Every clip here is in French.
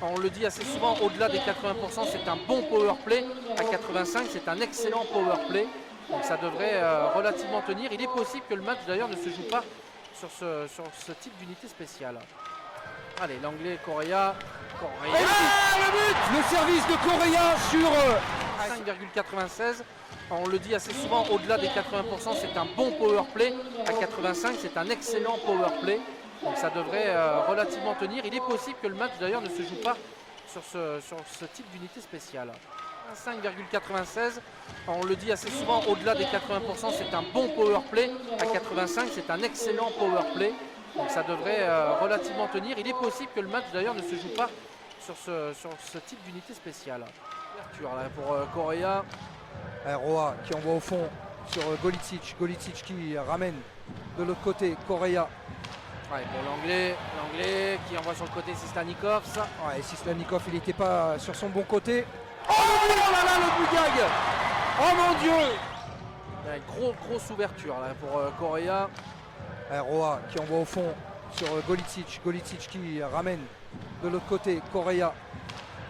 On le dit assez souvent, au-delà des 80%, c'est un bon power play. À 85%, c'est un excellent power play. Donc ça devrait relativement tenir. Il est possible que le match d'ailleurs ne se joue pas sur ce type d'unité spéciale. Allez, l'anglais Correa. Le but! Le service de Correa sur 5,96. On le dit assez souvent, au-delà des 80%, c'est un bon power play. À 85%, c'est un excellent power play. Donc ça devrait relativement tenir. Il est possible que le match d'ailleurs ne se joue pas sur ce type d'unité spéciale. 5,96. On le dit assez souvent, au-delà des 80%, c'est un bon power play. À 85%, c'est un excellent power play. Donc ça devrait relativement tenir. Il est possible que le match d'ailleurs ne se joue pas sur ce type d'unité spéciale. Ouverture là pour Correa. Roa qui envoie au fond sur Golicic. Golicic qui ramène de l'autre côté Correa. Ouais, pour l'anglais qui envoie sur le côté Sislanikov. Ouais, Sislanikov il n'était pas sur son bon côté. Oh là là, le bougag! Oh mon Dieu! Il y a une grosse ouverture là pour Correa. Roa qui envoie au fond sur Golicic. Golicic qui ramène de l'autre côté Correa.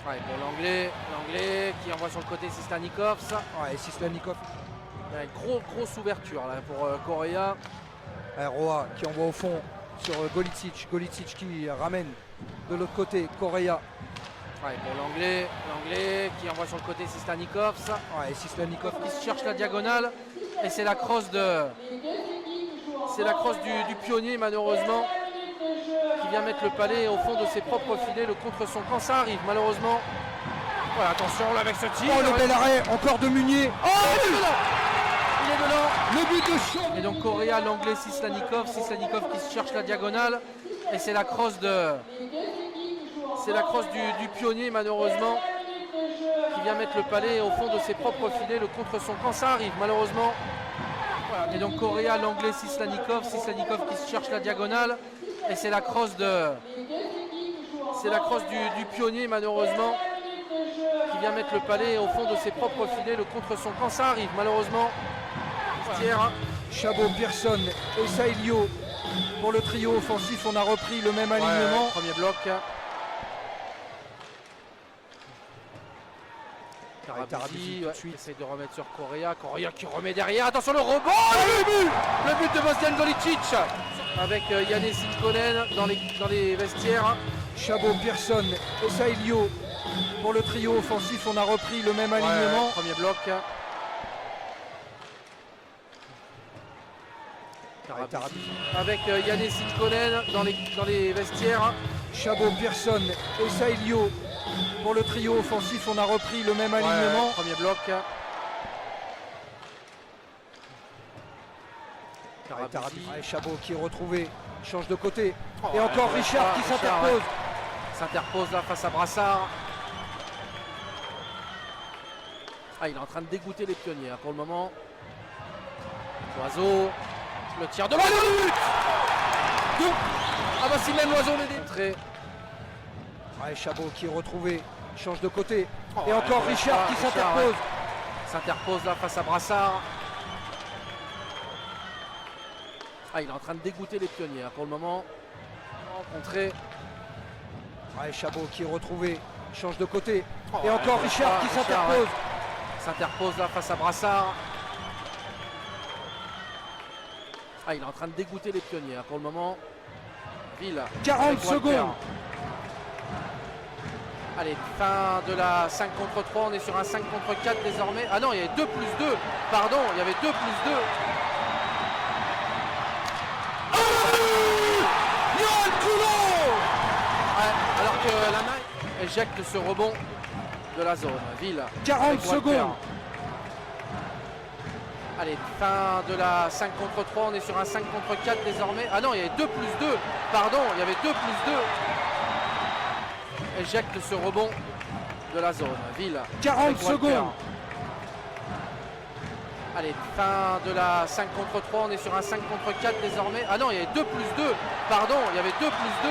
Ouais, pour l'anglais qui envoie sur le côté Sislanikov. Ouais, Sislanikov. Il y a une grosse ouverture là pour Correa. Roa qui envoie au fond sur Golicic. Golicic qui ramène de l'autre côté Correa. Ouais, pour l'anglais qui envoie sur le côté Sislanikov. Ouais, Sislanikov qui se cherche la diagonale. Et c'est la crosse du pionnier malheureusement, qui vient mettre le palais au fond de ses propres filets, le contre son camp. Ça arrive malheureusement. Voilà, attention là avec ce tir. Oh, le bel arrêt encore de Munier. Oh, il est dedans. Le but de Chaud. Et donc Correa, l'anglais Sislanikov qui se cherche la diagonale. Et c'est la crosse du pionnier malheureusement, qui vient mettre le palais au fond de ses propres filets, le contre son camp. Ça arrive malheureusement. Voilà. Et donc Correa, l'anglais Sislanikov qui se cherche la diagonale. Et c'est la crosse du pionnier malheureusement, qui vient mettre le palais au fond de ses propres filets, le contre son camp. Ça arrive malheureusement. Voilà. Chabot, Pearson et Sailio pour le trio offensif. On a repris le même alignement. Premier bloc. Tarabisi essaye de remettre sur Correa. Correa qui remet derrière. Attention le rebond. Le but de Bostian Golicic avec Yannis Sitkonen dans les vestiaires. Chabot, Pearson et Sailio pour le trio offensif. On a repris le même alignement. Premier bloc. Tarabisi avec Yannis Sitkonen dans les vestiaires. Chabot, Pearson et Sailio pour le trio offensif. On a repris le même alignement. Premier bloc. Tarabisi. Chabot qui est retrouvé, change de côté. Et Ouais, encore Richard qui s'interpose. S'interpose là face à Brassard. Ah, il est en train de dégoûter les pionniers pour le moment. Loiseau. Le tir de Loiseau. Ah bah si même Loiseau les détrés. Chabot qui est retrouvé, change de côté. Et encore Richard qui s'interpose. S'interpose là face à Brassard. Ah, il est en train de dégoûter les pionniers pour le moment. Rencontré. Chabot qui est retrouvé, change de côté. Et encore Richard qui s'interpose. S'interpose là face à Brassard. Ah, il est en train de dégoûter les pionniers pour le moment. Ville. 40 secondes. Allez, fin de la 5 contre 3, on est sur un 5 contre 4 désormais. Ah non, il y avait 2 plus 2, pardon, il y avait 2 plus 2. Yoann Coulon. Alors que la main éjecte ce rebond de la zone. Ville. 40 secondes. Allez, fin de la 5 contre 3, on est sur un 5 contre 4 désormais. Ah non, il y avait 2 plus 2, pardon, il y avait 2 plus 2. Éjecte ce rebond de la zone. Ville. 40 secondes. Allez, fin de la 5 contre 3, on est sur un 5 contre 4 désormais. Ah non, il y avait 2 plus 2, pardon, il y avait 2 plus 2.